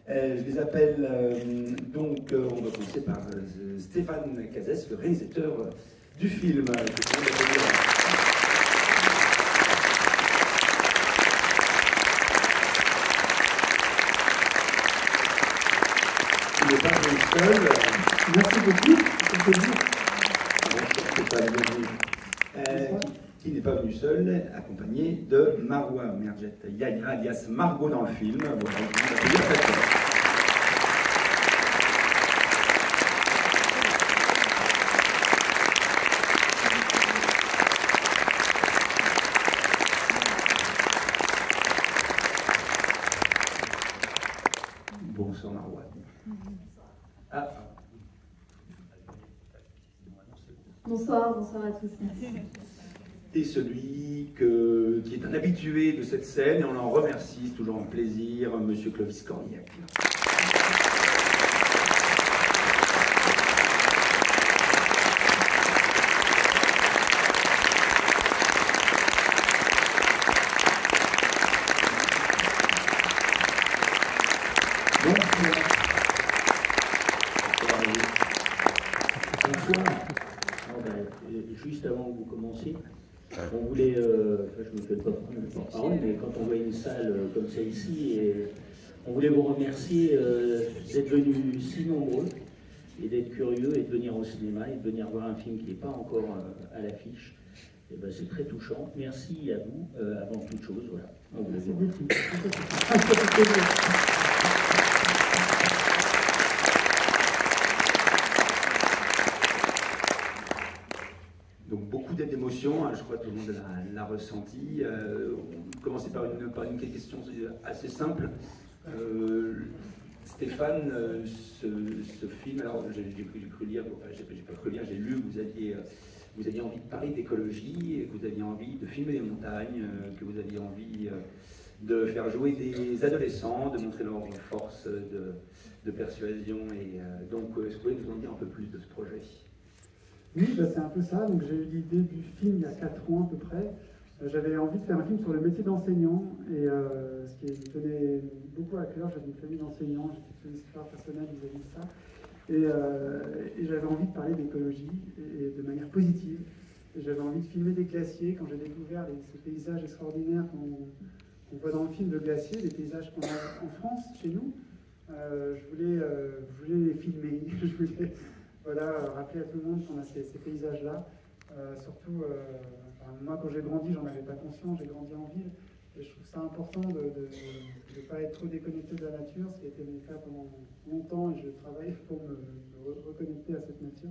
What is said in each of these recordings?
Je les appelle donc, on va commencer par Stéphane Cazès, le réalisateur du film. Il n'est pas venu seul. Merci beaucoup. Qui n'est pas venu seul, accompagné de Marwa Merjet Yahya, alias Margot dans le film. Bonsoir Marwa. Ah. Bonsoir à tous. Merci. Et celui qui est un habitué de cette scène, et on l'en remercie, c'est toujours un plaisir, Monsieur Clovis Cornillac. Juste avant que vous commenciez, on voulais, je ne me fais pas prendre la parole, mais quand on voit une salle comme celle-ci, on voulait vous remercier d'être venus si nombreux et d'être curieux et de venir au cinéma et de venir voir un film qui n'est pas encore à l'affiche. Et ben, c'est très touchant. Merci à vous, avant toute chose. Voilà. Merci beaucoup. Donc beaucoup d'émotions, hein, je crois que tout le monde l'a ressenti. On commençait par une question assez simple. Stéphane, ce film, alors j'ai cru lire, enfin j'ai pas cru lire, j'ai lu que vous aviez envie de parler d'écologie, que vous aviez envie de filmer les montagnes, que vous aviez envie de faire jouer des adolescents, de montrer leur force de persuasion. Et donc, est-ce que vous pouvez nous en dire un peu plus de ce projet ? Oui, bah, c'est un peu ça. Donc, j'ai eu l'idée du film il y a 4 ans à peu près. J'avais envie de faire un film sur le métier d'enseignant. Et ce qui me tenait beaucoup à cœur, j'avais une famille d'enseignants, j'ai une histoire personnelle vis-à-vis de ça. Et j'avais envie de parler d'écologie et de manière positive. J'avais envie de filmer des glaciers. Quand j'ai découvert ces paysages extraordinaires qu'on voit dans le film de glaciers, des paysages qu'on a en France, chez nous, je voulais les filmer. Je voulais rappeler à tout le monde qu'on a ces paysages-là. Surtout, moi, quand j'ai grandi, j'en avais pas conscience, j'ai grandi en ville. Et je trouve ça important de ne pas être trop déconnecté de la nature, ce qui a été mon cas pendant longtemps, et je travaille pour me reconnecter à cette nature.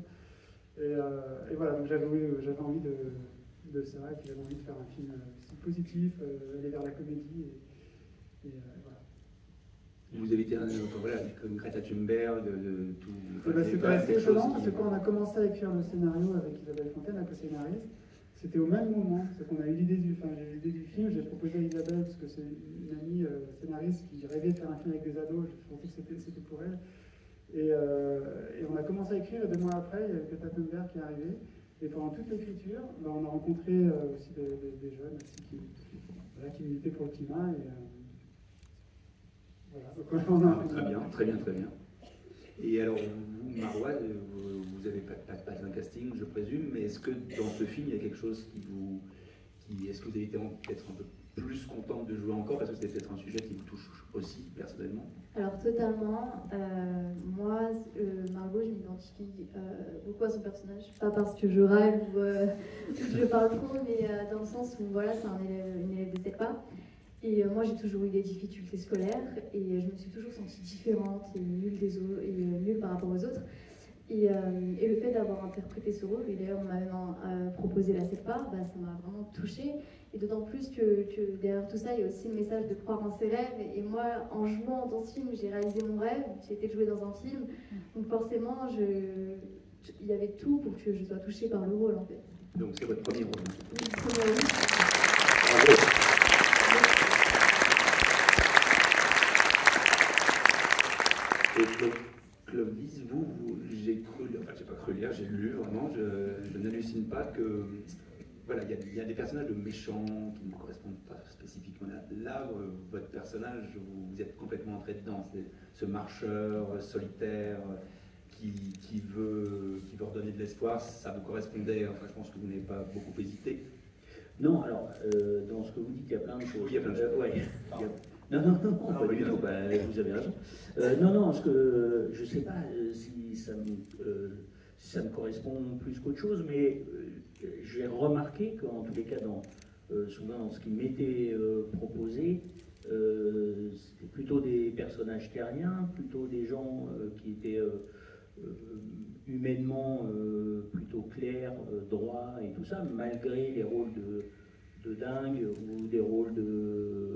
Et voilà, donc j'avais envie de ça, et puis j'avais envie de faire un film aussi positif, aller vers la comédie, et voilà. Vous avez été comme Greta Thunberg, tout. C'était assez étonnant parce que quand on a commencé à écrire le scénario avec Isabelle Fontaine, la co-scénariste, c'était au même moment. C'est qu'on a eu l'idée du film, j'ai proposé à Isabelle parce que c'est une amie scénariste qui rêvait de faire un film avec des ados, je pensais que c'était pour elle. Et on a commencé à écrire, et 2 mois après, il y a Greta Thunberg qui est arrivée. Et pendant toute l'écriture, on a rencontré aussi des jeunes aussi qui militaient pour le climat. Voilà. Très bien. Et alors, vous, Marwa, vous n'avez pas un casting, je présume, mais est-ce que dans ce film, il y a quelque chose est-ce que vous avez été peut-être un peu plus contente de jouer encore, parce que c'était peut-être un sujet qui vous touche aussi, personnellement? Alors, totalement. Moi, Margot, je m'identifie beaucoup à son personnage. Pas parce que je rêve ou je parle trop, mais dans le sens où, voilà, c'est une élève de CEPA. Et moi, j'ai toujours eu des difficultés scolaires et je me suis toujours sentie différente et nulle par rapport aux autres. Et le fait d'avoir interprété ce rôle, et d'ailleurs on m'a même proposé la CEPA, ça m'a vraiment touchée. Et d'autant plus que derrière tout ça, il y a aussi le message de croire en ses rêves. Et moi, en jouant dans ce film, j'ai réalisé mon rêve, j'ai été jouée dans un film. Donc forcément, il y avait tout pour que je sois touchée par le rôle en fait. Donc c'est votre premier rôle. Oui, premier rôle. Bravo. Et Clovis, j'ai pas cru lire, j'ai lu vraiment, je n'hallucine pas que voilà, il y a des personnages de méchants qui ne correspondent pas spécifiquement là. Là, votre personnage, vous êtes complètement entré dedans. C'est ce marcheur solitaire qui veut redonner de l'espoir. Ça vous correspondait. Enfin, je pense que vous n'avez pas beaucoup hésité. Non, alors, dans ce que vous dites, il y a plein de choses. Oui, il y a plein de choses. Ouais. Non, pas du tout, bah, vous avez raison. Non, parce que je ne sais pas si ça me correspond plus qu'autre chose, mais j'ai remarqué qu'en tous les cas, souvent dans ce qui m'était proposé, c'était plutôt des personnages terriens, plutôt des gens qui étaient humainement plutôt clairs, droits et tout ça, malgré les rôles de dingue ou des rôles de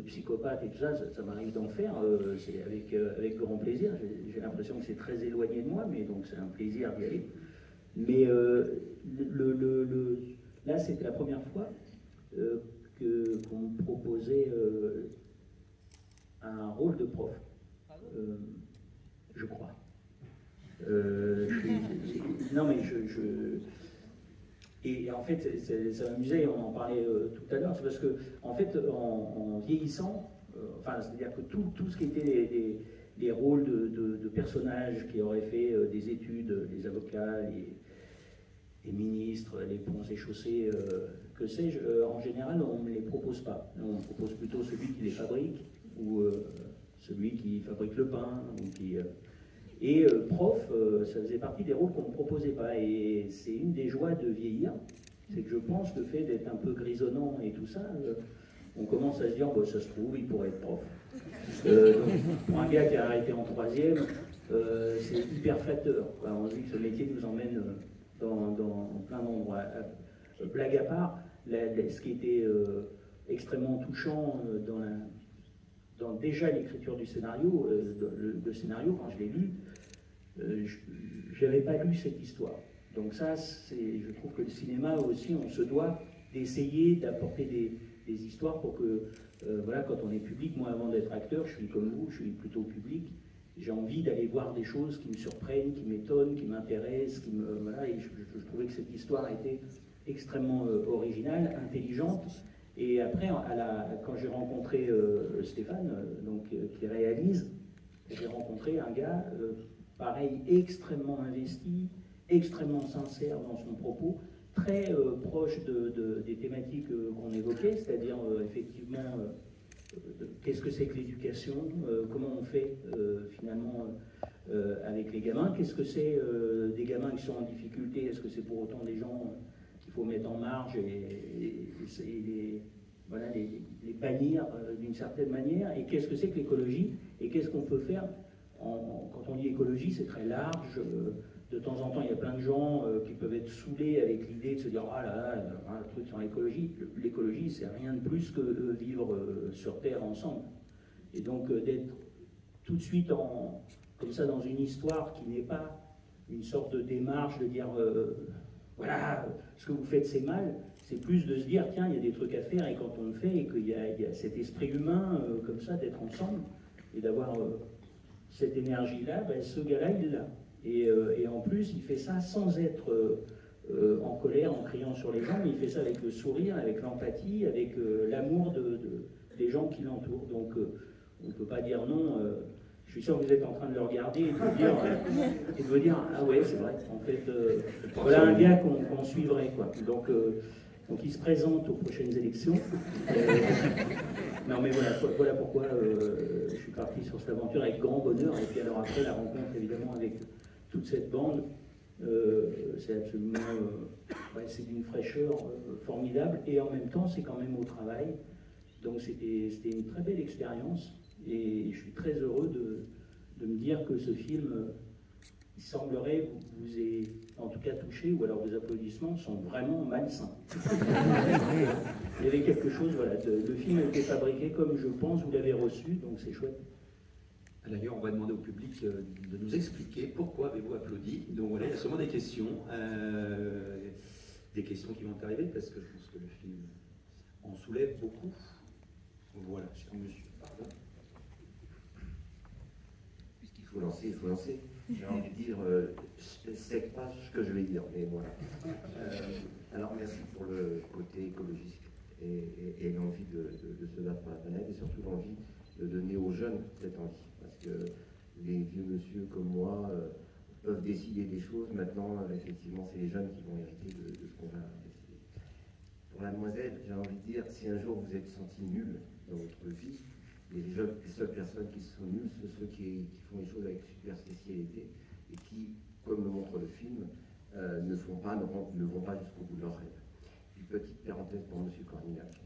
psychopathe et tout ça, ça m'arrive d'en faire, c'est avec grand plaisir. J'ai l'impression que c'est très éloigné de moi, mais donc c'est un plaisir d'y aller. Mais là, c'était la première fois qu'on me proposait un rôle de prof, je crois. Non, mais et en fait, ça m'amusait, on en parlait tout à l'heure, c'est parce que, en fait, en vieillissant, enfin, c'est-à-dire que tout ce qui était les rôles de personnages qui auraient fait des études, les avocats, les ministres, les ponts et chaussées, que sais-je, en général, on ne me les propose pas. On me propose plutôt celui qui les fabrique, ou celui qui fabrique le pain, ou qui... Et prof, ça faisait partie des rôles qu'on ne me proposait pas. Et c'est une des joies de vieillir, c'est que je pense le fait d'être un peu grisonnant et tout ça, on commence à se dire, bah, ça se trouve, il pourrait être prof. Donc, pour un gars qui a arrêté en 3e, c'est hyper flatteur. Enfin, on se dit que ce métier nous emmène dans plein d'endroits. Blague à part, ce qui était extrêmement touchant dans déjà l'écriture du scénario, le scénario, quand je l'ai lu, je n'avais pas lu cette histoire. Donc ça, je trouve que le cinéma aussi, on se doit d'essayer d'apporter des histoires pour que, voilà, quand on est public, moi avant d'être acteur, je suis comme vous, je suis plutôt public, j'ai envie d'aller voir des choses qui me surprennent, qui m'étonnent, qui m'intéressent, voilà, et je trouvais que cette histoire était extrêmement originale, intelligente. Et après, quand j'ai rencontré Stéphane, qui réalise, j'ai rencontré un gars, pareil, extrêmement investi, extrêmement sincère dans son propos, très proche des thématiques qu'on évoquait, c'est-à-dire effectivement, qu'est-ce que c'est que l'éducation, comment on fait finalement avec les gamins, qu'est-ce que c'est des gamins qui sont en difficulté, est-ce que c'est pour autant des gens qu'il faut mettre en marge et les bannir d'une certaine manière, et qu'est-ce que c'est que l'écologie, et qu'est-ce qu'on peut faire. Quand on dit écologie, c'est très large. De temps en temps, il y a plein de gens qui peuvent être saoulés avec l'idée de se dire « Ah là là, un truc sur l'écologie ». L'écologie, c'est rien de plus que vivre sur Terre ensemble. Et donc d'être tout de suite comme ça dans une histoire qui n'est pas une sorte de démarche de dire voilà, ce que vous faites c'est mal, c'est plus de se dire tiens, il y a des trucs à faire, et quand on le fait, et qu'il y a cet esprit humain comme ça, d'être ensemble, et d'avoir cette énergie-là, ben, ce gars-là, il l'a. Et en plus, il fait ça sans être en colère, en criant sur les gens, mais il fait ça avec le sourire, avec l'empathie, avec l'amour des gens qui l'entourent. Donc on ne peut pas dire non. Je suis sûr que vous êtes en train de le regarder et de vous dire ah ouais, c'est vrai, en fait, voilà un gars qu'on suivrait, quoi. Donc il se présente aux prochaines élections. Non mais voilà pourquoi je suis parti sur cette aventure avec grand bonheur. Et puis alors après, la rencontre évidemment avec toute cette bande, c'est absolument, c'est d'une fraîcheur formidable, et en même temps c'est quand même au travail. Donc c'était une très belle expérience, et je suis très heureux de me dire que ce film, il semblerait vous ait en tout cas touché, ou alors vos applaudissements sont vraiment malsains. Il y avait quelque chose, voilà, le film a été fabriqué comme je pense vous l'avez reçu, donc c'est chouette. D'ailleurs, on va demander au public de nous expliquer pourquoi avez-vous applaudi. Donc voilà, il y a sûrement des questions qui vont arriver, parce que je pense que le film en soulève beaucoup. Voilà, cher monsieur, pardon. Puisqu'il faut lancer, il faut lancer. J'ai envie de dire, c'est pas ce que je vais dire, mais voilà. Alors merci pour le côté écologiste et l'envie de se battre pour la planète et surtout l'envie de donner aux jeunes cette envie. Parce que les vieux monsieur comme moi peuvent décider des choses. Maintenant, effectivement, c'est les jeunes qui vont hériter de ce qu'on va décider. Pour la demoiselle, j'ai envie de dire, si un jour vous êtes senti nul dans votre vie, les seules personnes qui sont nulles, ce sont ceux qui font les choses avec super spécialité et qui, comme le montre le film, ne vont pas jusqu'au bout de leur rêve. Une petite parenthèse pour M. Cornillac.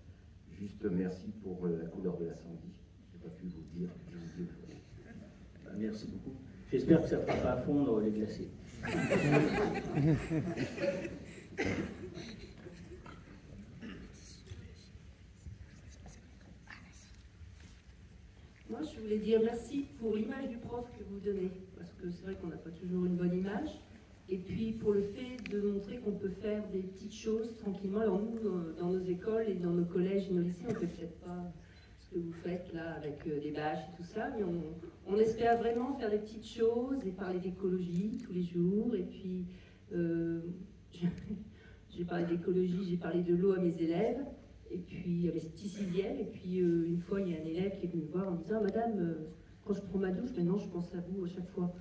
Juste merci pour la couleur de la sandy. Je n'ai pas pu vous le dire, je vous le dis aujourd'hui. Merci beaucoup. J'espère que ça ne fera pas fondre les glaciers. Moi, je voulais dire merci pour l'image du prof que vous donnez, parce que c'est vrai qu'on n'a pas toujours une bonne image. Et puis pour le fait de montrer qu'on peut faire des petites choses tranquillement. Alors nous, dans nos écoles et dans nos collèges et nos lycées, on ne fait peut-être pas ce que vous faites là avec des bâches et tout ça, mais on espère vraiment faire des petites choses et parler d'écologie tous les jours. Et puis, j'ai parlé d'écologie, j'ai parlé de l'eau à mes élèves, et puis à mes petits sixièmes. Et puis une fois, il y a un élève qui est venu me voir en me disant « Madame, quand je prends ma douche, maintenant je pense à vous à chaque fois. »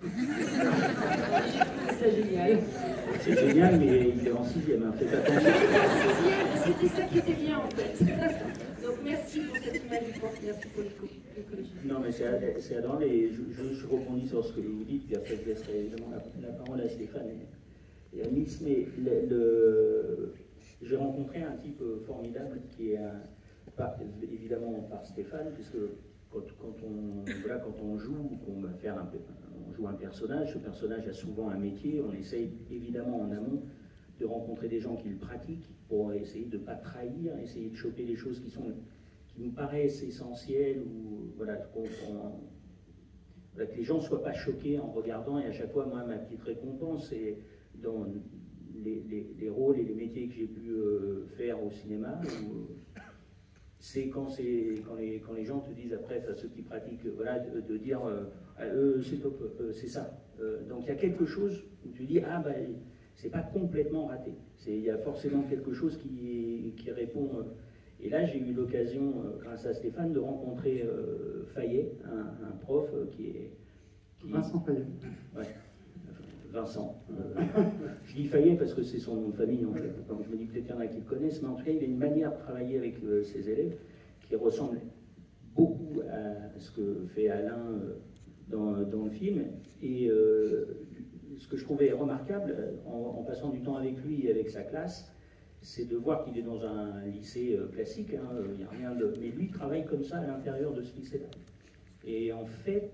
C'est génial. C'est génial, mais il est en sixième, hein, faites attention. C'était ça qui était bien en fait. Donc merci pour cette image du prof, merci pour l'écologie. Non, mais c'est adorable et je rebondis sur ce que vous dites, puis après je laisserai évidemment la parole à Stéphane et à Miss, mais j'ai rencontré un type formidable qui est évidemment par Stéphane, puisque quand on joue, on joue un personnage, ce personnage a souvent un métier, on essaye évidemment en amont de rencontrer des gens qui le pratiquent pour essayer de ne pas trahir, essayer de choper les choses qui nous paraissent essentielles, ou voilà, que les gens ne soient pas choqués en regardant. Et à chaque fois, moi, ma petite récompense, c'est dans les rôles et les métiers que j'ai pu faire au cinéma, c'est quand les gens te disent après, enfin, ceux qui pratiquent, voilà, de dire c'est top, c'est ça. Donc il y a quelque chose où tu dis ah ben c'est pas complètement raté. Il y a forcément quelque chose qui répond. Et là j'ai eu l'occasion, grâce à Stéphane, de rencontrer Fayet, un prof qui est Vincent Fayet. Ouais. Vincent. Je dis Fayet parce que c'est son nom de famille en fait. Donc je me dis peut-être qu'il y en a qui le connaissent, mais en tout cas il a une manière de travailler avec ses élèves qui ressemble beaucoup à ce que fait Alain dans le film. Et ce que je trouvais remarquable en passant du temps avec lui et avec sa classe, c'est de voir qu'il est dans un lycée classique, hein, il n'y a rien de... mais lui travaille comme ça à l'intérieur de ce lycée-là. Et en fait,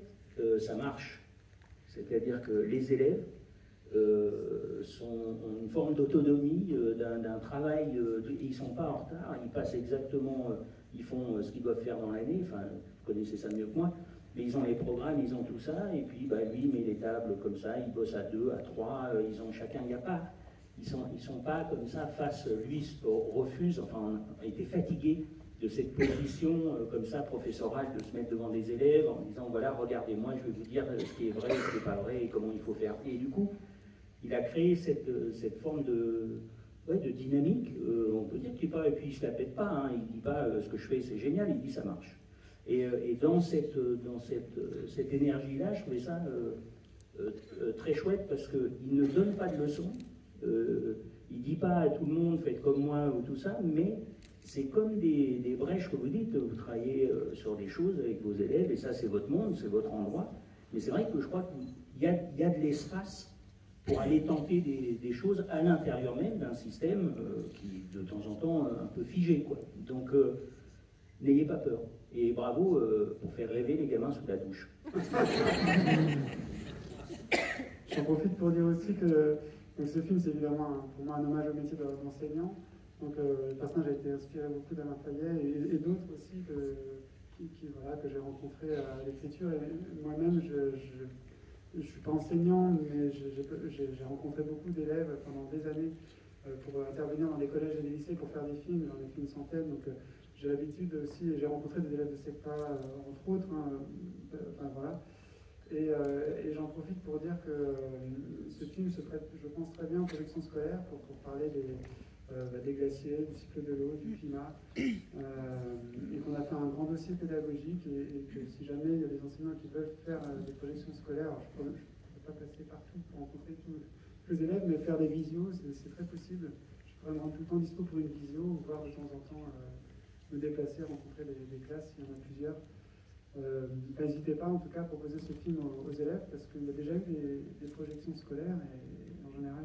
ça marche. C'est-à-dire que les élèves ont une forme d'autonomie, d'un travail, ils ne sont pas en retard, ils passent exactement, ils font ce qu'ils doivent faire dans l'année, enfin, vous connaissez ça mieux que moi, mais ils ont les programmes, ils ont tout ça, et puis bah, lui il met les tables comme ça, ils bossent à 2, à 3, ils ont chacun, il n'y a pas, ils sont pas comme ça face, lui refuse, enfin, a été fatigué de cette position comme ça professorale, de se mettre devant des élèves en disant voilà, regardez-moi, je vais vous dire ce qui est vrai, ce qui n'est pas vrai et comment il faut faire. Et du coup, il a créé cette forme de dynamique, on peut dire qu'il pas, et puis il ne se la pète pas, hein, il ne dit pas ce que je fais c'est génial, il dit ça marche. Et dans cette énergie-là, je trouvais ça très chouette parce qu'il ne donne pas de leçons, il ne dit pas à tout le monde faites comme moi ou tout ça, mais c'est comme des brèches que vous dites, vous travaillez sur des choses avec vos élèves, et ça c'est votre monde, c'est votre endroit, mais c'est vrai que je crois qu'il y a de l'espace pour aller tenter des choses à l'intérieur même d'un système qui de temps en temps un peu figé, quoi. Donc n'ayez pas peur, et bravo pour faire rêver les gamins sous la douche. J'en profite pour dire aussi que donc, ce film c'est évidemment pour moi un hommage au métier d'enseignant. Donc le personnage a été inspiré beaucoup d'Alain Fayet et d'autres aussi que j'ai rencontrés à l'écriture. Et moi-même, je ne suis pas enseignant, mais j'ai rencontré beaucoup d'élèves pendant des années pour intervenir dans des collèges et des lycées pour faire des films, dans des films centaines. Donc j'ai l'habitude aussi, j'ai rencontré des élèves de CEPA, entre autres. Enfin, voilà. Et j'en profite pour dire que ce film se prête, je pense, très bien en projection scolaire pour parler des glaciers, du cycle de l'eau, du climat, et qu'on a fait un grand dossier pédagogique et que si jamais il y a des enseignants qui veulent faire des projections scolaires, alors je ne peux pas passer partout pour rencontrer tous les élèves, mais faire des visios, c'est très possible. Je pourrais me rendre tout le temps dispo pour une visio ou voir de temps en temps me déplacer, rencontrer des classes, s'il y en a plusieurs. N'hésitez pas en tout cas à proposer ce film aux élèves parce qu'il y a déjà eu des projections scolaires et en général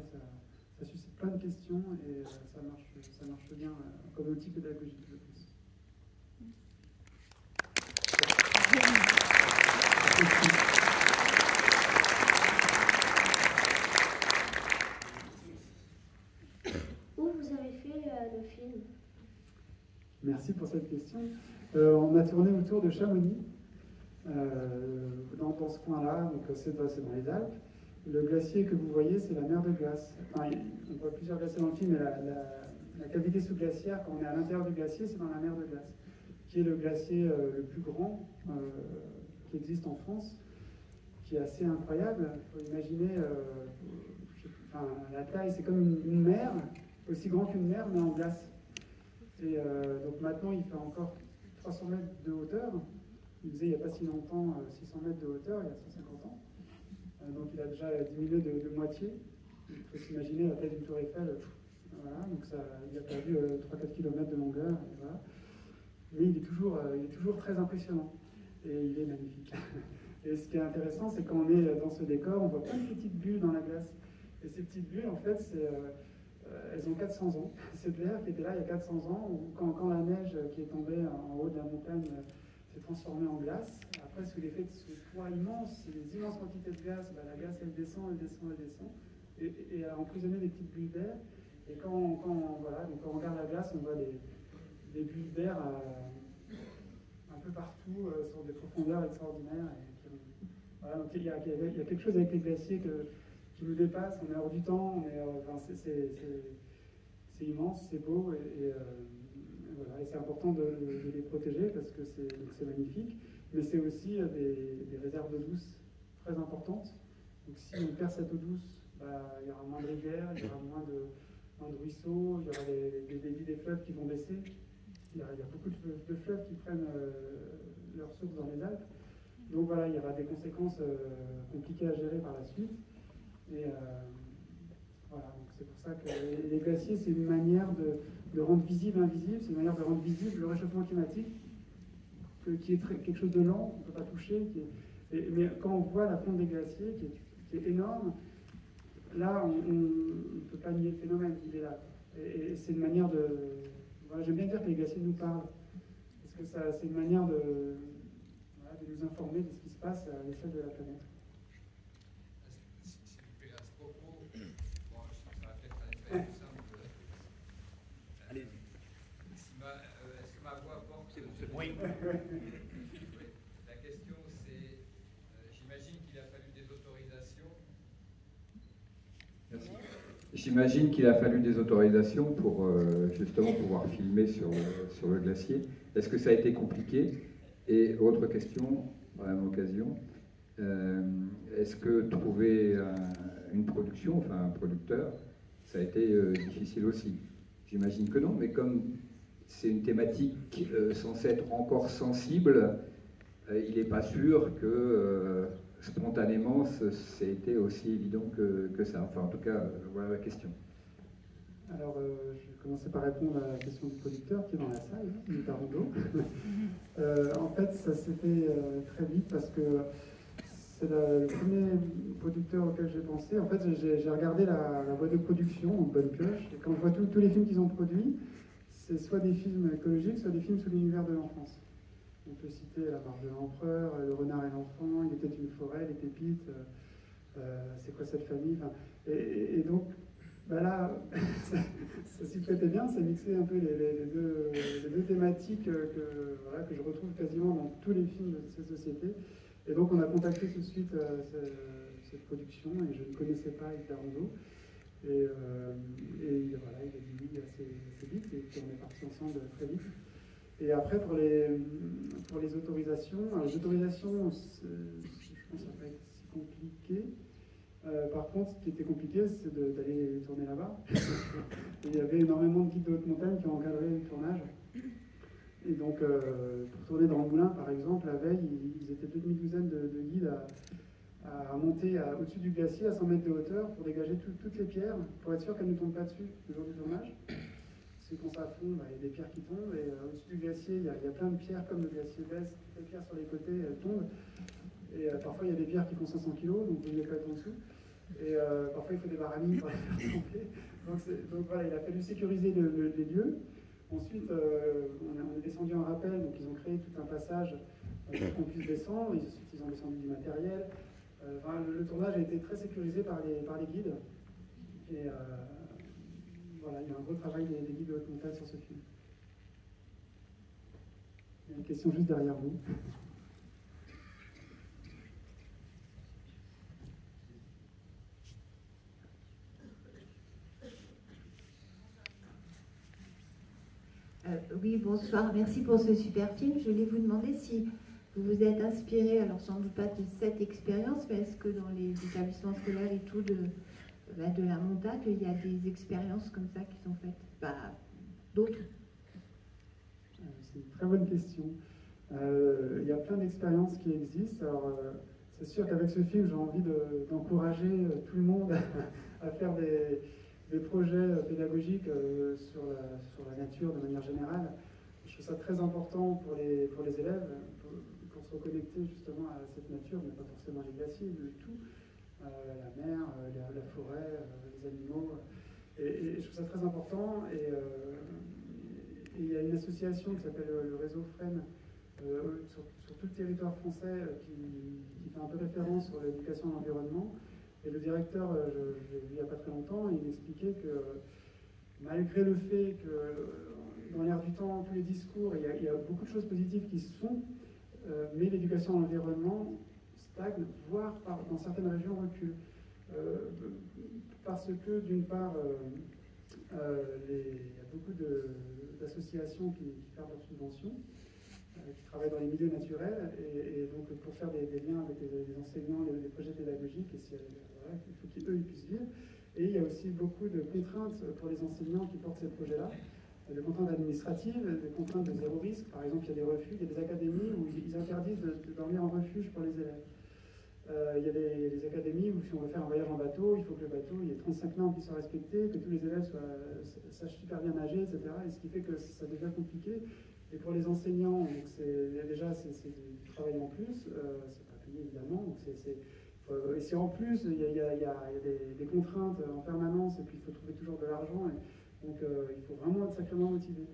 ça suscite plein de questions et ça marche bien comme outil pédagogique, je pense. Où vous avez fait le film? Merci pour cette question. On a tourné autour de Chamonix, dans ce coin-là, donc c'est dans les Alpes. Le glacier que vous voyez, c'est la mer de glace. Enfin, on voit plusieurs glaciers dans le film, mais la cavité sous-glaciaire, quand on est à l'intérieur du glacier, c'est dans la mer de glace, qui est le glacier le plus grand qui existe en France, qui est assez incroyable. Il faut imaginer, la taille, c'est comme une mer, aussi grand qu'une mer, mais en glace. Et donc maintenant, il fait encore 300 mètres de hauteur. Il faisait il n'y a pas si longtemps 600 mètres de hauteur, il y a 150 ans. Donc il a déjà diminué de moitié. Il faut s'imaginer la taille d'une tour Eiffel. Voilà, donc il a perdu 3-4 km de longueur. Et voilà. Mais il est toujours très impressionnant. Et il est magnifique. Et ce qui est intéressant, c'est quand on est dans ce décor, on voit plein de petites bulles dans la glace. Et ces petites bulles, en fait, elles ont 400 ans. C'est de l'air qui était là il y a 400 ans, où quand la neige qui est tombée en haut de la montagne s'est transformée en glace. Après, sous l'effet de ce poids immense, des immenses quantités de glace, la glace, elle descend, et a emprisonné des petites bulles d'air. Et quand on regarde la glace, on voit des bulles d'air un peu partout, sur des profondeurs extraordinaires. Voilà, donc il y a quelque chose avec les glaciers qui nous dépasse, on est hors du temps, c'est immense, c'est beau, et c'est important de les protéger parce que c'est magnifique, mais c'est aussi des réserves d'eau douce très importantes. Donc si on perd cette eau douce, il y aura moins de rivières, il y aura moins de ruisseaux, il y aura les débits des fleuves qui vont baisser. Il y a beaucoup de fleuves qui prennent leur source dans les Alpes. Donc voilà, il y aura des conséquences compliquées à gérer par la suite. Et voilà, c'est pour ça que les glaciers, c'est une manière de rendre visible l'invisible, c'est une manière de rendre visible le réchauffement climatique, qui est quelque chose de lent, on ne peut pas toucher. Mais quand on voit la fonte des glaciers, qui est énorme, là, on ne peut pas nier le phénomène, il est là. Et c'est une manière de... Voilà, j'aime bien dire que les glaciers nous parlent, parce que c'est une manière de nous informer de ce qui se passe à l'échelle de la planète. Est-ce que ma voix porte? Oui. La question c'est, j'imagine qu'il a fallu des autorisations. Merci. J'imagine qu'il a fallu des autorisations pour justement pouvoir filmer sur le glacier. Est-ce que ça a été compliqué? Et autre question, à la même occasion, est-ce que trouver une production, enfin un producteur, ça a été difficile aussi? J'imagine que non, mais comme c'est une thématique censée être encore sensible, il n'est pas sûr que spontanément ça a été aussi évident que ça. Enfin, en tout cas, voilà la question. Alors, je vais commencer par répondre à la question du producteur qui est dans la salle, Nicolas Rondeau. En fait, ça s'est fait très vite parce que c'est le premier producteur auquel j'ai pensé. En fait, j'ai regardé la boîte de production en bonne pioche. Et quand je vois tous les films qu'ils ont produits, c'est soit des films écologiques, soit des films sous l'univers de l'enfance. On peut citer La Marche de l'Empereur, Le Renard et l'Enfant, Il était une forêt, Les Pépites, C'est quoi cette famille, enfin, et donc, là, ça s'y prêtait bien, ça mixait un peu les deux thématiques que je retrouve quasiment dans tous les films de cette société. Et donc on a contacté tout de suite cette production, et je ne connaissais pas Yves Darando. Et voilà, il a dit oui assez vite, et puis on est partis ensemble très vite. Et après, pour les autorisations, je pense que ça n'a pas été compliqué. Par contre, ce qui était compliqué, c'est d'aller tourner là-bas. Il y avait énormément de guides de haute montagne qui ont encadré le tournage. Et donc, pour tourner dans le moulin, par exemple, la veille, ils étaient une demi-douzaine de guides à monter au-dessus du glacier à 100 mètres de hauteur pour dégager toutes les pierres, pour être sûr qu'elles ne tombent pas dessus le jour du tournage. Parce que quand ça fond, il y a des pierres qui tombent, et au-dessus du glacier, il y a plein de pierres, comme le glacier baisse, toutes les pierres sur les côtés, elles tombent. Et parfois, il y a des pierres qui font 500 kg, donc vous ne pas être en dessous. Et parfois, il faut des baramines pour les faire tomber. Donc voilà, il a fallu sécuriser les lieux. Ensuite, on est descendu en rappel, donc ils ont créé tout un passage pour qu'on puisse descendre. Ils ont descendu du matériel. Le tournage a été très sécurisé par les guides. Et voilà, il y a un gros travail des guides de haute montagne sur ce film. Il y a une question juste derrière vous. Oui, bonsoir, merci pour ce super film. Je voulais vous demander si vous vous êtes inspiré, alors sans doute pas de cette expérience, mais est-ce que dans les établissements scolaires et tout de la montagne, il y a des expériences comme ça qui sont faites, d'autres? C'est une très bonne question. Il y a plein d'expériences qui existent. Alors, c'est sûr qu'avec ce film, j'ai envie d'encourager tout le monde à faire des projets pédagogiques sur la nature de manière générale. Je trouve ça très important pour les élèves, pour se reconnecter justement à cette nature, mais pas forcément les glaciers, mais tout, la mer, la forêt, les animaux. Et je trouve ça très important. Et il y a une association qui s'appelle le réseau FREN sur tout le territoire français qui fait un peu référence sur l'éducation à l'environnement. Et le directeur, je l'ai vu il n'y a pas très longtemps, il m'expliquait que malgré le fait que dans l'air du temps, tous les discours, il y a beaucoup de choses positives qui se font, mais l'éducation à l'environnement stagne, voire dans certaines régions recule. Parce que d'une part, il y a beaucoup d'associations qui perdent leurs subventions, qui travaillent dans les milieux naturels, et donc pour faire des liens avec les enseignants, les projets pédagogiques, et il faut qu'eux puissent vivre. Et il y a aussi beaucoup de contraintes pour les enseignants qui portent ces projets-là, des contraintes administratives, des contraintes de zéro risque. Par exemple, il y a des refuges, il y a des académies où ils interdisent de dormir en refuge pour les élèves. Il y a des académies où si on veut faire un voyage en bateau, il faut que le bateau il y ait 35 normes qui soient respectées, que tous les élèves sachent super bien nager, etc. Et ce qui fait que ça devient compliqué. Et pour les enseignants, déjà c'est du travail en plus, c'est pas payé évidemment. Donc et si en plus il y a des contraintes en permanence, et puis il faut trouver toujours de l'argent, donc il faut vraiment être sacrément motivé.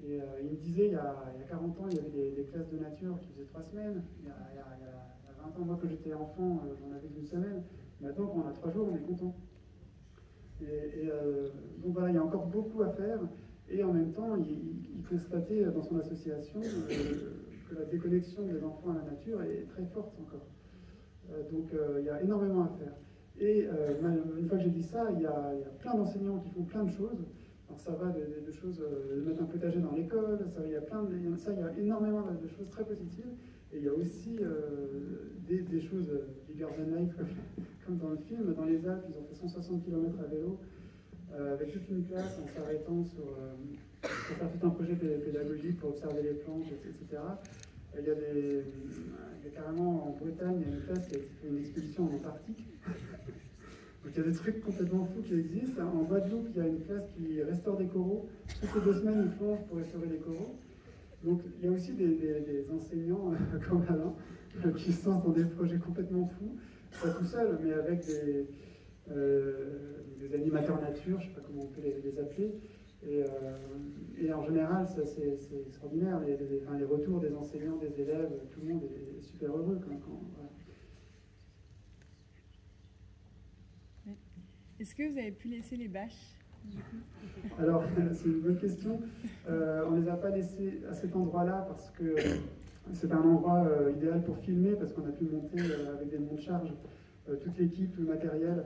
Et il me disait, il y a 40 ans, il y avait des classes de nature qui faisaient 3 semaines. Il y a 20 ans, moi quand j'étais enfant, j'en avais une semaine. Maintenant, quand on a 3 jours, on est content. Donc voilà, il y a encore beaucoup à faire. Et en même temps, il constatait dans son association que la déconnexion des enfants à la nature est très forte encore. Donc il y a énormément à faire. Et une fois que j'ai dit ça, il y a plein d'enseignants qui font plein de choses. Alors ça va de choses, de mettre un potager dans l'école, il y a énormément de choses très positives. Et il y a aussi des choses bigger than life, comme dans le film. Dans les Alpes, ils ont fait 160 km à vélo, avec toute une classe, en s'arrêtant pour faire tout un projet pédagogique, pour observer les plantes, etc. Il y a carrément en Bretagne, il y a une classe qui a fait une expédition en Antarctique. Donc il y a des trucs complètement fous qui existent. En Guadeloupe, il y a une classe qui restaure des coraux. Toutes les 2 semaines, ils plongent pour restaurer les coraux. Donc il y a aussi des enseignants comme Alain qui se lancent dans des projets complètement fous, pas tout seul, mais avec des animateurs nature, je ne sais pas comment on peut les appeler. Et en général, c'est extraordinaire. Les retours des enseignants, des élèves, tout le monde est super heureux. Voilà. Est-ce que vous avez pu laisser les bâches du coup? Alors, c'est une bonne question. On ne les a pas laissées à cet endroit-là parce que c'est un endroit idéal pour filmer, parce qu'on a pu monter avec des monte-charges toute l'équipe, tout le matériel.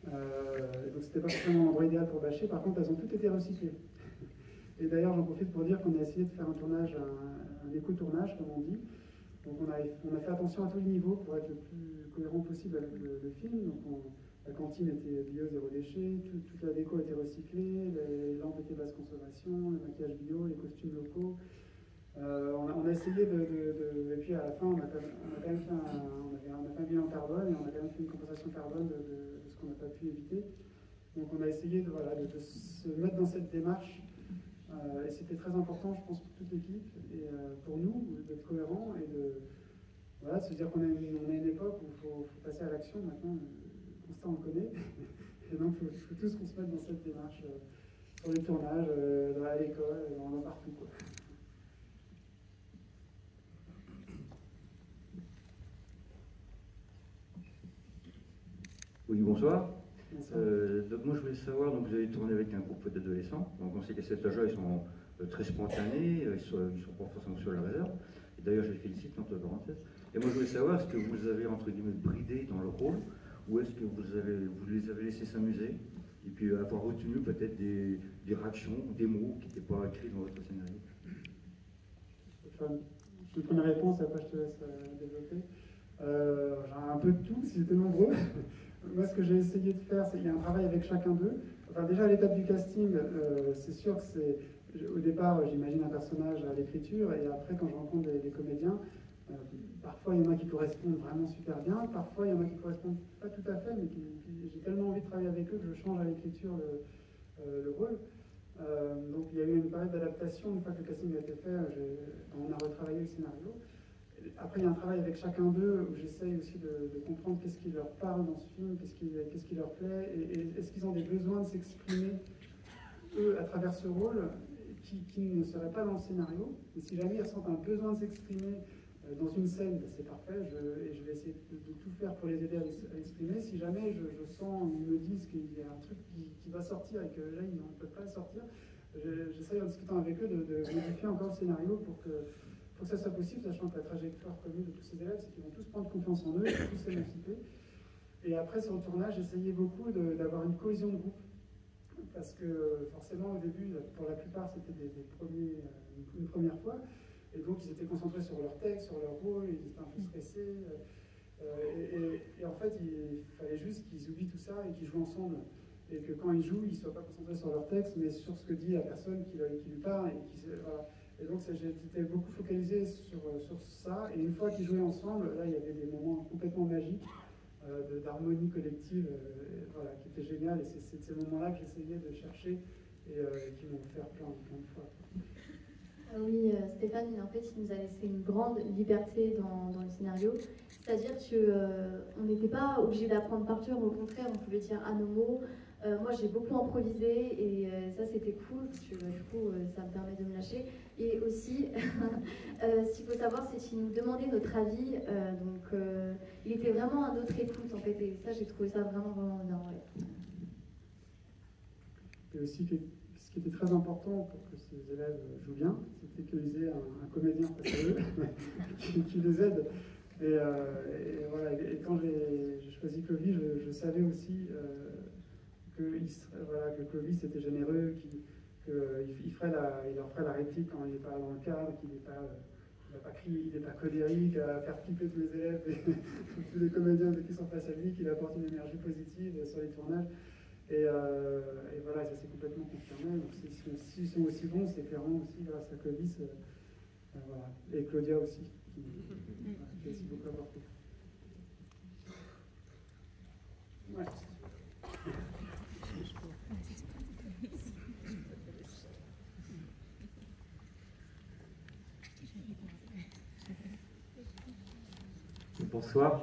Donc c'était pas forcément l'endroit idéal pour bâcher. Par contre, elles ont toutes été recyclées. Et d'ailleurs, j'en profite pour dire qu'on a essayé de faire un tournage, un éco-tournage, comme on dit, Donc on a fait attention à tous les niveaux pour être le plus cohérent possible avec le film. Donc la cantine était bio, zéro déchet, toute la déco était recyclée, les lampes étaient basse consommation, le maquillage bio, les costumes locaux. On a essayé et puis à la fin, on a quand même fait un bilan carbone et on a quand même fait une compensation carbone de ce qu'on n'a pas pu éviter. Donc on a essayé de se mettre dans cette démarche et c'était très important, je pense, pour toute l'équipe et pour nous d'être cohérents et de se dire qu'on a une époque où il faut passer à l'action maintenant. Constat, on le connaît. Et donc il faut tous qu'on se mette dans cette démarche sur les tournages, à l'école, dans partout, quoi. Oui, bonsoir. Donc moi je voulais savoir, donc vous avez tourné avec un groupe d'adolescents, donc on sait qu'à cet âge-là ils sont très spontanés, ils sont pas forcément sur la réserve, et d'ailleurs je les félicite entre parenthèses. Et moi je voulais savoir, est-ce que vous avez entre guillemets bridé dans le rôle, ou est-ce que vous les avez laissés s'amuser, et puis avoir retenu peut-être des réactions, des mots qui n'étaient pas écrits dans votre scénario? Je te donne une réponse, après je te laisse développer. J'ai un peu de tout, si j'étais nombreux. Moi, ce que j'ai essayé de faire, c'est qu'il y a un travail avec chacun d'eux. Enfin, déjà, à l'étape du casting, c'est sûr que c'est... Au départ, j'imagine un personnage à l'écriture, et après, quand je rencontre des comédiens, parfois, il y en a qui correspondent vraiment super bien, parfois, il y en a qui correspondent pas tout à fait, mais j'ai tellement envie de travailler avec eux que je change à l'écriture le rôle. Donc, il y a eu une période d'adaptation. Une fois que le casting a été fait, on a retravaillé le scénario. Après, il y a un travail avec chacun d'eux où j'essaye aussi de comprendre qu'est-ce qui leur parle dans ce film, qu'est-ce qui leur plaît, et est-ce qu'ils ont des besoins de s'exprimer, eux, à travers ce rôle, qui ne serait pas dans le scénario. Et si jamais ils ressentent un besoin de s'exprimer dans une scène, c'est parfait, et je vais essayer de tout faire pour les aider à l'exprimer. Si jamais je sens, ils me disent qu'il y a un truc qui va sortir et que là, ils ne peuvent pas le sortir, j'essaye en discutant avec eux de modifier encore le scénario pour que ça soit possible, sachant que la trajectoire commune de tous ces élèves, c'est qu'ils vont tous prendre confiance en eux, ils vont tous s'émanciper. Et après, sur le tournage, j'essayais beaucoup d'avoir une cohésion de groupe. Parce que forcément, au début, pour la plupart, c'était une première fois. Et donc, ils étaient concentrés sur leur texte, sur leur rôle, ils étaient un peu stressés. Et en fait, il fallait juste qu'ils oublient tout ça et qu'ils jouent ensemble. Et que quand ils jouent, ils ne soient pas concentrés sur leur texte, mais sur ce que dit la personne qui lui parle. Voilà. Et donc j'étais beaucoup focalisé sur ça, et une fois qu'ils jouaient ensemble, là il y avait des moments complètement magiques d'harmonie collective, voilà, qui étaient géniales, et c'est de ces moments-là que j'essayais de chercher et qui m'ont fait plein de fois. Oui, Stéphane, en fait, il nous a laissé une grande liberté dans le scénario, c'est-à-dire qu'on n'était pas obligé d'apprendre par cœur, au contraire, on pouvait dire à nos mots. Moi, j'ai beaucoup improvisé et ça, c'était cool, parce que du coup, ça me permet de me lâcher. Et aussi, ce qu'il faut savoir, c'est qu'il nous demandait notre avis, donc il était vraiment à notre écoute, en fait, et ça, j'ai trouvé ça vraiment, vraiment bien. Ouais. Et aussi, ce qui était très important pour que ces élèves jouent bien, c'était qu'ils aient un comédien face à eux qui les aide. Et voilà, et quand j'ai choisi Clovis, je savais aussi que Clovis était généreux, qu'il leur ferait la réplique quand il n'est pas dans le cadre, qu'il n'est pas, pas crier, il n'est pas colérique, à faire flipper tous les élèves, tous les comédiens qui sont face à lui, qu'il apporte une énergie positive sur les tournages. Et voilà, ça s'est complètement confirmé. Donc s'ils sont aussi bons, c'est clairement aussi grâce à Clovis, voilà. Et Claudia aussi, qui a aussi beaucoup apporté. Ouais. Bonsoir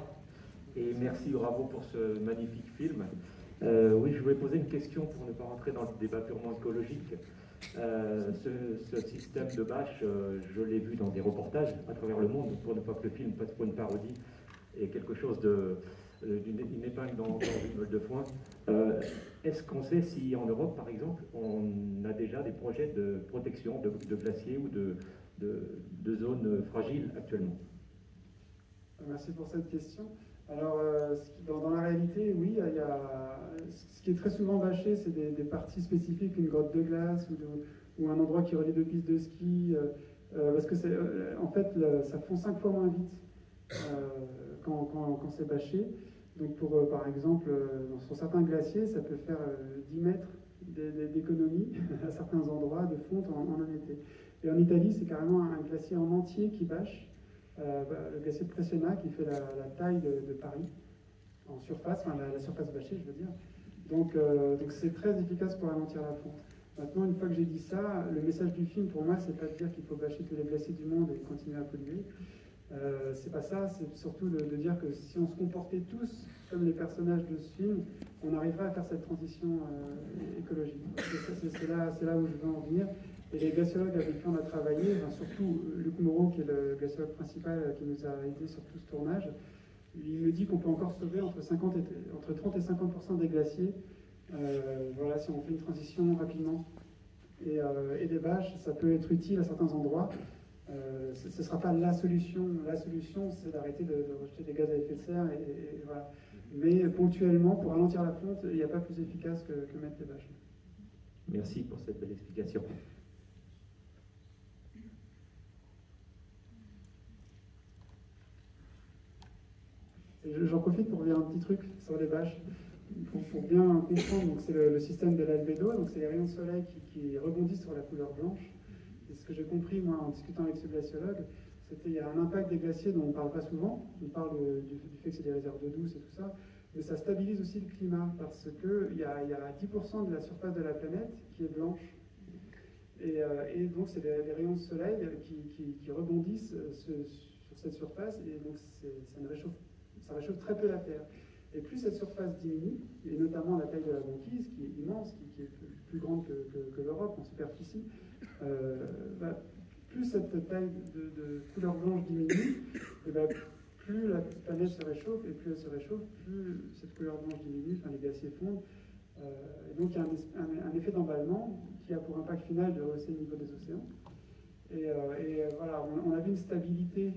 et merci, bravo pour ce magnifique film. Oui, je voulais poser une question pour ne pas rentrer dans le débat purement écologique. Ce système de bâche, je l'ai vu dans des reportages à travers le monde, pour ne pas que le film passe pour une parodie et quelque chose d'une épingle dans une meule de foin. Est-ce qu'on sait si en Europe, par exemple, on a déjà des projets de protection de glaciers ou de zones fragiles actuellement? Merci pour cette question. Alors, dans la réalité, oui, ce qui est très souvent bâché, c'est des parties spécifiques, une grotte de glace ou un endroit qui relie deux pistes de ski. Parce que en fait, ça fond 5 fois moins vite quand c'est bâché. Donc par exemple, sur certains glaciers, ça peut faire 10 mètres d'économie à certains endroits de fonte en un été. Et en Italie, c'est carrément un glacier en entier qui bâche, le glacier de Presena qui fait la taille de Paris, en surface, enfin la surface bâchée, je veux dire. Donc c'est très efficace pour ralentir la fonte. Maintenant, une fois que j'ai dit ça, le message du film, pour moi, c'est pas de dire qu'il faut bâcher tous les glaciers du monde et continuer à polluer. C'est pas ça, c'est surtout de dire que si on se comportait tous comme les personnages de ce film, on arriverait à faire cette transition écologique. C'est là où je veux en venir. Et les glaciologues avec qui on a travaillé, enfin, surtout Luc Moreau, qui est le glaciologue principal qui nous a aidé sur tout ce tournage, il me dit qu'on peut encore sauver entre 30 et 50% des glaciers. Voilà, si on fait une transition rapidement. Et des bâches, ça peut être utile à certains endroits. Ce ne sera pas la solution. La solution, c'est d'arrêter de rejeter des gaz à effet de serre. Et voilà. Mais ponctuellement, pour ralentir la fonte, il n'y a pas plus efficace que mettre des bâches. Merci pour cette belle explication. J'en profite pour dire un petit truc sur les bâches. Pour bien comprendre, c'est le système de l'albédo, donc c'est les rayons de soleil qui rebondissent sur la couleur blanche. Et ce que j'ai compris, moi, en discutant avec ce glaciologue, c'est qu'il y a un impact des glaciers dont on ne parle pas souvent. On parle du fait que c'est des réserves d'eau douce et tout ça, mais ça stabilise aussi le climat, parce qu'il y a 10% de la surface de la planète qui est blanche. Et donc, c'est les rayons de soleil qui rebondissent sur cette surface, et donc ça réchauffe très peu la Terre. Et plus cette surface diminue, et notamment la taille de la banquise, qui est immense, qui est plus grande que l'Europe en superficie, plus cette taille de couleur blanche diminue, et plus la planète se réchauffe, et plus elle se réchauffe, plus cette couleur blanche diminue, enfin les glaciers fondent. Et donc il y a un effet d'emballement qui a pour impact final de rehausser le niveau des océans. Et voilà, on a vu une stabilité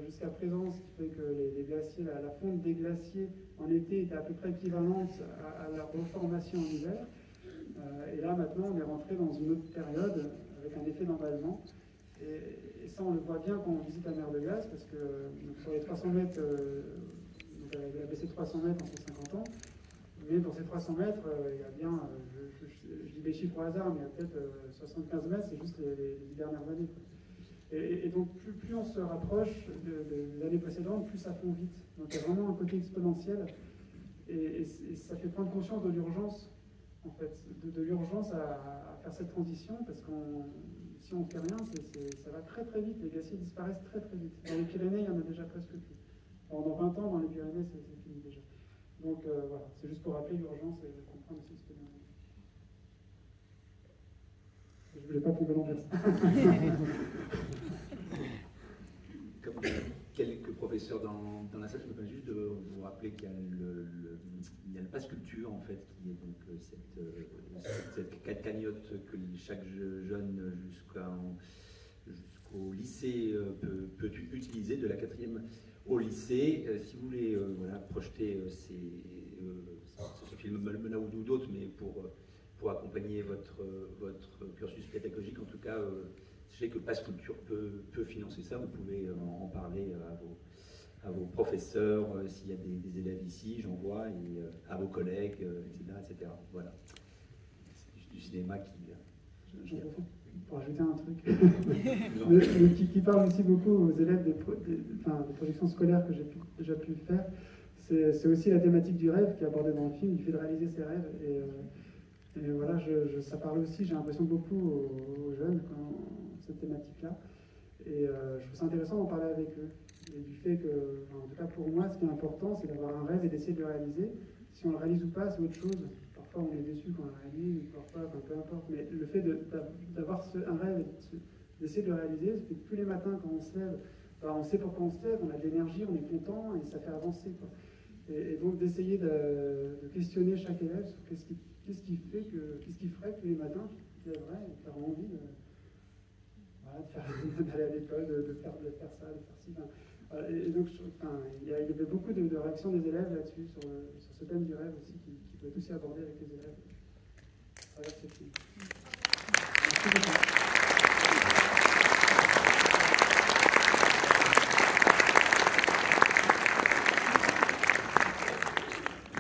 jusqu'à présent, ce qui fait que les glaciers, la fonte des glaciers en été était à peu près équivalente à la reformation en hiver. Et là, maintenant, on est rentré dans une autre période avec un effet d'emballement. Et ça, on le voit bien quand on visite la mer de glace, parce que sur les 300 mètres, elle a baissé de 300 mètres en 150 ans. Mais dans ces 300 mètres, il y a bien, je dis des chiffres au hasard, mais il y a peut-être 75 mètres, c'est juste les 10 dernières années. Et donc, plus on se rapproche de l'année précédente, plus ça fond vite. Donc, il y a vraiment un côté exponentiel. Et ça fait prendre conscience de l'urgence, en fait, de l'urgence à faire cette transition, parce que si on ne fait rien, ça va très très vite. Les glaciers disparaissent très très vite. Dans les Pyrénées, il y en a déjà presque plus. Alors, dans 20 ans, dans les Pyrénées, c'est fini déjà. Donc, voilà, c'est juste pour rappeler l'urgence et comprendre aussi ce que nous. Je ne voulais pas tomber l'ambiance. Comme quelques professeurs dans la salle, je me permets juste de vous rappeler qu'il y a le passe culture, en fait, qui est donc cette cagnotte que chaque jeune jusqu'au lycée peut utiliser, de la 4e au lycée. Si vous voulez projeter ce film Malmena ou d'autres, mais pour accompagner votre cursus pédagogique, en tout cas, sachez que Pass Culture peut financer ça. Vous pouvez en parler à vos professeurs, s'il y a des élèves ici, j'en vois, et à vos collègues, etc. Voilà. C'est du cinéma qui... Pour ajouter un truc, qui parle aussi beaucoup aux élèves des projections scolaires que j'ai déjà pu faire, c'est aussi la thématique du rêve qui est abordée dans le film, du fait de réaliser ses rêves. Et voilà, ça parle aussi, j'ai l'impression, beaucoup aux jeunes, cette thématique-là. Et je trouve ça intéressant d'en parler avec eux. Et du fait que, en tout cas pour moi, ce qui est important, c'est d'avoir un rêve et d'essayer de le réaliser. Si on le réalise ou pas, c'est autre chose. Parfois on est déçu quand on le réalise, parfois, peu importe. Mais le fait d'avoir un rêve et d'essayer de le réaliser, c'est que tous les matins quand on se lève, on sait pourquoi on se lève, on a de l'énergie, on est content et ça fait avancer, quoi. Et donc d'essayer de questionner chaque élève sur qu'est-ce qui ferait que tous les matins tu te lèverais et tu auras envie d'aller à l'école, de faire ça, de faire ci. Et donc il y avait beaucoup de réactions des élèves là-dessus, sur ce thème du rêve aussi, qui peut être aussi abordé avec les élèves à travers ce film. Merci beaucoup.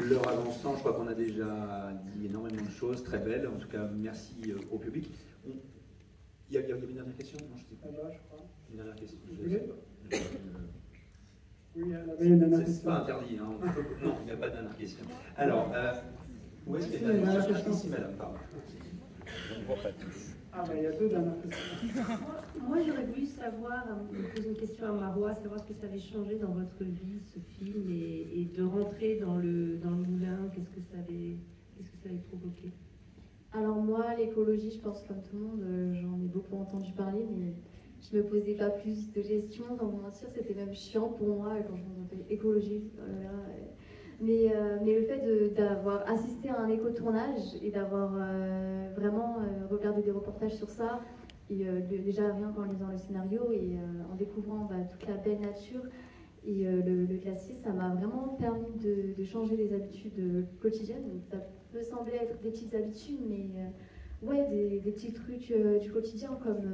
l'heure avançant, je crois qu'on a déjà dit énormément de choses, très belles. En tout cas, merci au public. Il y avait une dernière question? Non, je sais pas. Là, je crois. Une dernière question. Vous voulez? Oui, il y avait une dernière question. C'est pas interdit, hein. Non, il n'y a pas de dernière question. Alors, où est-ce qu'il y a une dernière dernière question? Ici, madame, pardon. Je ne vois pas tous. Ah, ben, il y a deux dernières questions. Moi, j'aurais voulu savoir, poser une question à Marois, savoir ce que ça avait changé dans votre vie, ce film, et de rentrer dans le moulin, qu'est-ce que ça avait provoqué? Alors moi, l'écologie, je pense comme tout le monde, j'en ai beaucoup entendu parler, mais je me posais pas plus de questions. Sans vous mentir, c'était même chiant pour moi quand je m'entendais écologie. Mais le fait d'avoir assisté à un éco-tournage et d'avoir vraiment regardé des reportages sur ça, et déjà rien qu'en lisant le scénario et en découvrant toute la belle nature et le glacier, ça m'a vraiment permis de changer les habitudes quotidiennes. Donc, ça peut sembler être des petites habitudes, mais ouais, des petits trucs du quotidien comme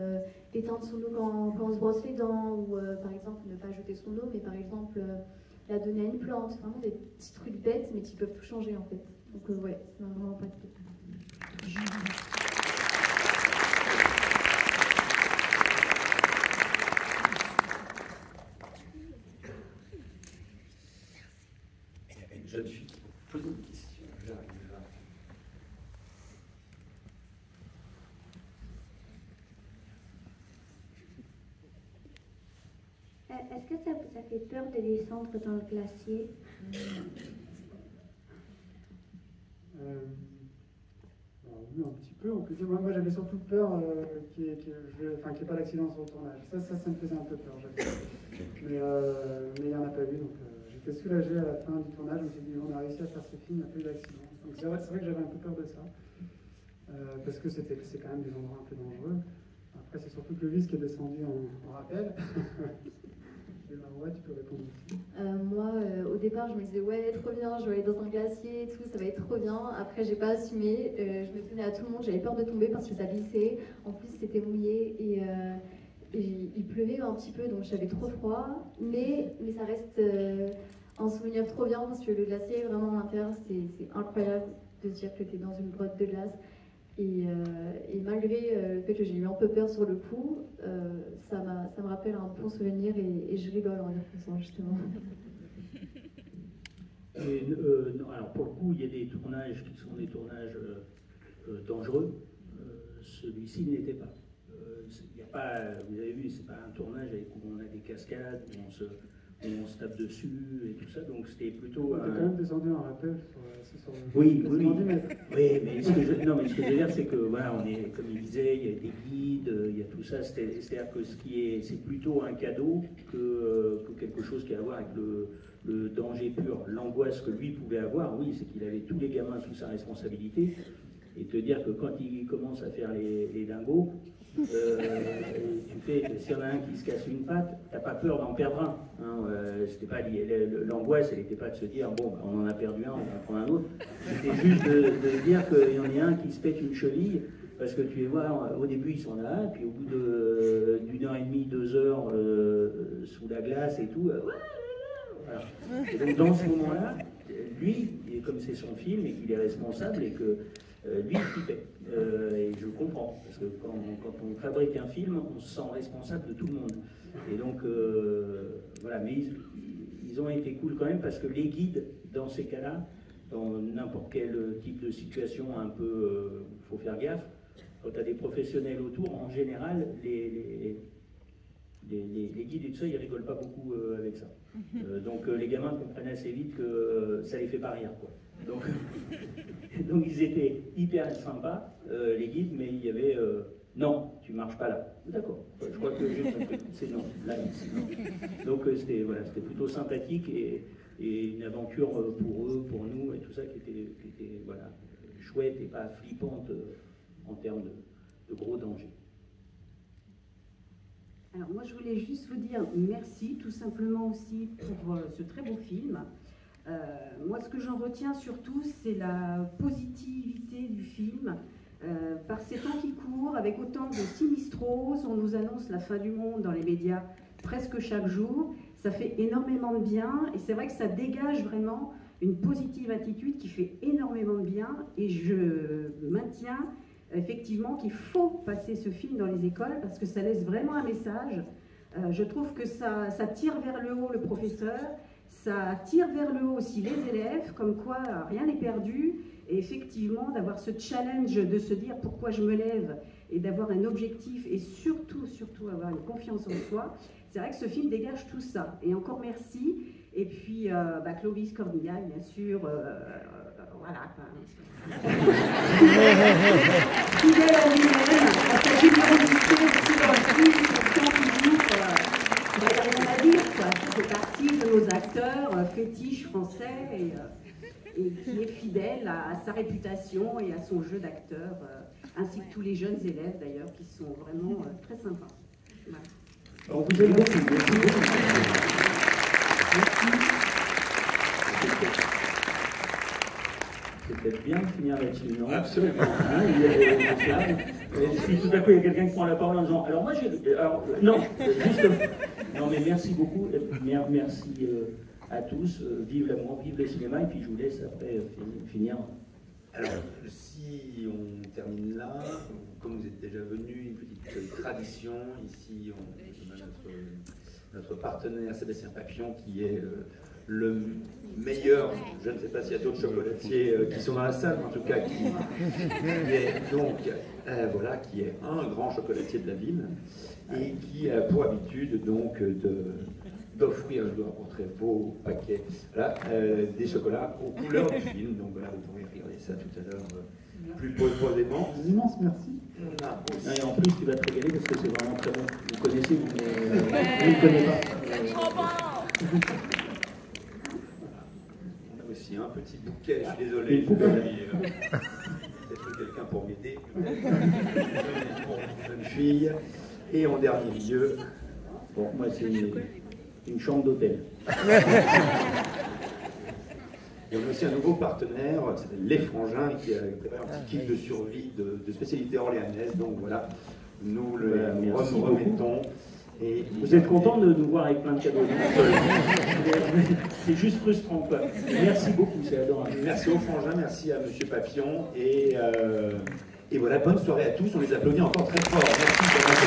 éteindre son eau quand on se brosse les dents, ou par exemple ne pas jeter son eau, mais par exemple la donner à une plante. Vraiment des petits trucs bêtes, mais qui peuvent tout changer en fait. Donc ouais, ça m'a vraiment impacté. Il y avait une jeune fille qui posait une question. J'arrive. Est-ce que ça vous a fait peur de descendre dans le glacier? Oui, un petit peu, on peut dire. Moi j'avais surtout peur qu'il n'y ait pas d'accident sur le tournage. Ça me faisait un peu peur. Mais il n'y en a pas eu, donc j'étais soulagé à la fin du tournage. Je me suis dit, on a réussi à faire ce film, il n'y a pas eu d'accident. Donc c'est vrai que j'avais un peu peur de ça, parce que c'est quand même des endroits un peu dangereux. Après, c'est surtout Clovis qui est descendu en rappel. Et Marois, tu peux répondre aussi. Moi, au départ, je me disais, ouais, trop bien, je vais aller dans un glacier et tout, ça va être trop bien. Après, j'ai pas assumé, je me tenais à tout le monde, j'avais peur de tomber parce que ça glissait. En plus, c'était mouillé et il pleuvait un petit peu, donc j'avais trop froid. Mais ça reste un souvenir trop bien parce que le glacier, vraiment à l'intérieur, c'est incroyable de se dire que tu es dans une grotte de glace. Et malgré le fait que j'ai eu un peu peur sur le coup, ça me rappelle un bon souvenir et je rigole en y repensant justement. Non, alors pour le coup, il y a des tournages qui sont des tournages dangereux. Celui-ci ne l'était pas. Y a pas. Vous avez vu, c'est pas un tournage où on a des cascades, où on se tape dessus et tout ça, donc c'était plutôt... On était quand même descendu en rappel sur oui, mais ce que je veux dire, c'est que voilà, on est, comme il disait, il y a des guides, il y a tout ça, c'est-à-dire que c'est plutôt un cadeau que quelque chose qui a à voir avec le danger pur. L'angoisse que lui pouvait avoir, oui, c'est qu'il avait tous les gamins sous sa responsabilité, et te dire que quand il commence à faire les dingos, s'il y en a un qui se casse une patte, t'as pas peur d'en perdre un. Hein, l'angoisse, elle n'était pas de se dire bon, on en a perdu un, on va en prendre un autre. C'était juste de dire qu'il y en a un qui se pète une cheville, parce que tu les vois, au début ils sont là, et puis au bout d'une heure et demie, 2 heures sous la glace et tout, voilà. Et donc dans ce moment-là, lui, comme c'est son film et qu'il est responsable et que lui, il flippait. Et je comprends, parce que quand on fabrique un film, on se sent responsable de tout le monde. Et donc, voilà, mais ils ont été cool quand même, parce que les guides, dans ces cas-là, dans n'importe quel type de situation un peu, il faut faire gaffe, quand tu as des professionnels autour, en général, les guides et tout ça, ils rigolent pas beaucoup avec ça. Donc les gamins comprennent assez vite que ça les fait pas rire, quoi. Donc ils étaient hyper sympas, les guides, mais il y avait non, tu marches pas là. D'accord, je crois que j'ai compris, c'est non, là, ici. Donc c'était plutôt sympathique et une aventure pour eux, pour nous et tout ça qui était voilà, chouette et pas flippante en termes de gros dangers. Alors moi je voulais juste vous dire merci tout simplement aussi pour ce très beau film. Moi ce que j'en retiens surtout c'est la positivité du film. Par ces temps qui courent, avec autant de sinistroses, on nous annonce la fin du monde dans les médias presque chaque jour. Ça fait énormément de bien et c'est vrai que ça dégage vraiment une positive attitude qui fait énormément de bien, et je maintiens effectivement qu'il faut passer ce film dans les écoles parce que ça laisse vraiment un message. Je trouve que ça tire vers le haut le professeur, ça tire vers le haut aussi les élèves, comme quoi rien n'est perdu, et effectivement d'avoir ce challenge de se dire pourquoi je me lève et d'avoir un objectif et surtout avoir une confiance en soi. C'est vrai que ce film dégage tout ça, et encore merci. Et puis Clovis Cornillac, bien sûr, voilà. Fidèle à lui-même, à sa générosité aussi dans le film, il n'y a rien à dire, quoi. Ça fait partie de nos acteurs fétiches français et qui est fidèle à sa réputation et à son jeu d'acteur, ainsi que tous les jeunes élèves d'ailleurs, qui sont vraiment très sympas. Voilà. Alors, vous avez beaucoup. C'est peut-être bien de finir là-dessus, non? Absolument. Hein, si tout à coup il y a quelqu'un qui prend la parole en disant alors moi j'ai. Non, juste. Non, mais merci beaucoup. Merci à tous. Vive l'amour, vive le cinéma. Et puis je vous laisse après finir. Alors, si on termine là, comme vous êtes déjà venus, une petite tradition. Ici, on a notre partenaire Sébastien Papillon qui est le meilleur, je ne sais pas s'il y a d'autres chocolatiers qui sont dans la salle, mais en tout cas qui est donc voilà, qui est un grand chocolatier de la ville et qui a pour habitude donc d'offrir, je vous rapporterai vos paquets, là, des chocolats aux couleurs du film. Donc voilà, vous pourrez regarder ça tout à l'heure plus posément. Un immense merci. Et en plus, tu vas te régaler parce que c'est vraiment très bon. Vous connaissez, vous ne connaissez pas. On a aussi un petit bouquet, je suis désolé. Peut-être quelqu'un pour m'aider. Pour une jeune fille. Et en dernier lieu, bon, moi c'est une chambre d'hôtel. Et on a aussi un nouveau partenaire, qui s'appelle Les Frangins, qui a préparé un petit kit de survie de spécialité orléanaise. Donc voilà, nous le remettons. Et vous êtes content de nous voir avec plein de cadeaux? C'est juste frustrant, quoi. Merci beaucoup, c'est adorable. Merci aux Frangins, merci à Monsieur Papillon. Et voilà, bonne soirée à tous. On les applaudit encore très fort. Merci d'avoir été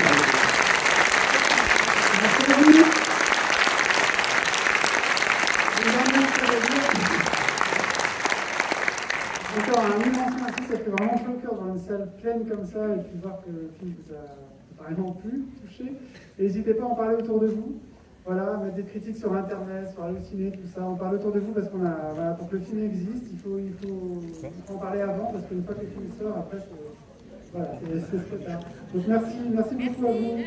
Encore un immense merci, ça fait vraiment chaud au cœur dans une salle pleine comme ça et puis voir que le film vous a vraiment plu, touché. N'hésitez pas à en parler autour de vous. Voilà, mettre des critiques sur internet, sur Allociné, tout ça. On parle autour de vous parce qu'on a, voilà, pour que le film existe, il faut en parler avant parce qu'une fois que le film sort, après, voilà, c'est trop tard. Donc merci beaucoup à vous.